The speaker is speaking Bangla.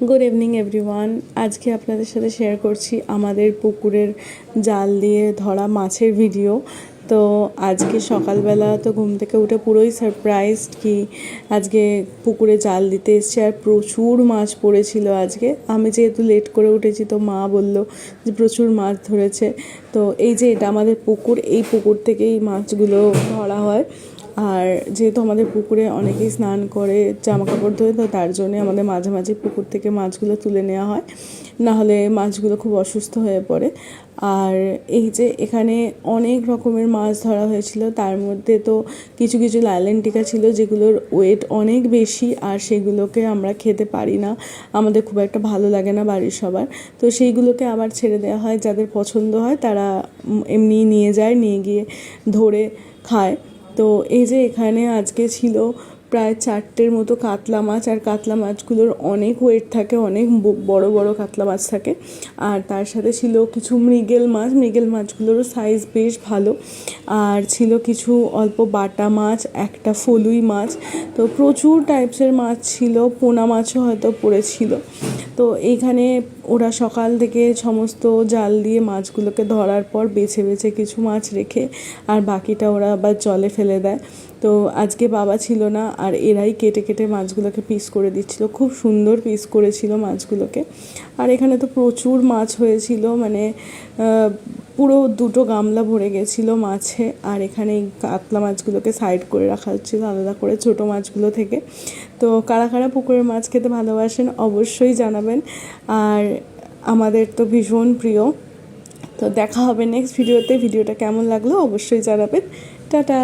Good evening everyone. আজকে আপনাদের সাথে শেয়ার করছি আমাদের পুকুরের জাল দিয়ে ধরা মাছের ভিডিও। তো আজকে সকালবেলা তো ঘুম থেকে উঠে পুরোই সারপ্রাইজড কি আজকে পুকুরে জাল দিতে এসছে, আর প্রচুর মাছ পড়েছিল আজকে। আমি যেহেতু লেট করে উঠেছি তো মা বলল যে প্রচুর মাছ ধরেছে। তো এই যে এটা আমাদের পুকুর, এই পুকুর থেকেই মাছগুলো ধরা হয়। আর যেহেতু আমাদের পুকুরে অনেকেই স্নান করে জামা কাপড় ধোয়, তো তার জন্যে আমাদের মাঝে মাঝে পুকুর থেকে মাছগুলো তুলে নেওয়া হয়, নাহলে মাছগুলো খুব অসুস্থ হয়ে পড়ে। আর এই যে এখানে অনেক রকমের মাছ ধরা হয়েছিল, তার মধ্যে তো কিছু কিছু লাইলেন্টিকা ছিল যেগুলোর ওয়েট অনেক বেশি, আর সেগুলোকে আমরা খেতে পারি না, আমাদের খুব একটা ভালো লাগে না বাড়ির সবার। তো সেইগুলোকে আবার ছেড়ে দেওয়া হয়, যাদের পছন্দ হয় তারা এমনি নিয়ে যায়, নিয়ে গিয়ে ধরে খায়। তো এই যে এখানে আজকে ছিল প্রায় 4টের মতো কাতলা মাছ, আর কাতলা মাছগুলোর অনেক ওয়েট থাকে, অনেক বড় বড় কাতলা মাছ থাকে। আর তার সাথে ছিল কিছু মৃগেল মাছ, মৃগেল মাছগুলোরও সাইজ বেশ ভালো। আর ছিল কিছু অল্প বাটা মাছ, একটা ফলুই মাছ। তো প্রচুর টাইপসের মাছ ছিল, পোনা মাছও হয়তো পড়েছিল। তো এইখানে ওরা সকাল থেকে সমস্ত জাল দিয়ে মাছগুলোকে ধরার পর বেছে বেছে কিছু মাছ রেখে আর বাকিটা ওরা আবার জলে ফেলে দেয়। তো আজকে বাবা ছিল না, আর এরাই কেটে কেটে মাছগুলোকে পিস করে দিচ্ছিল, খুব সুন্দর পিস করেছিল মাছগুলোকে। আর এখানে তো প্রচুর মাছ হয়েছিল, মানে পুরো 2টো গামলা ভরে গেছিলো মাছে। আর এখানে এই কাতলা মাছগুলোকে সাইড করে রাখা হচ্ছিলো আলাদা করে ছোটো মাছগুলো থেকে। তো কারা কারা পুকুরের মাছ খেতে ভালোবাসেন অবশ্যই জানাবেন, আর আমাদের তো ভীষণ প্রিয়। তো দেখা হবে নেক্সট ভিডিওতে। ভিডিওটা কেমন লাগলো অবশ্যই জানাবেন। টাটা।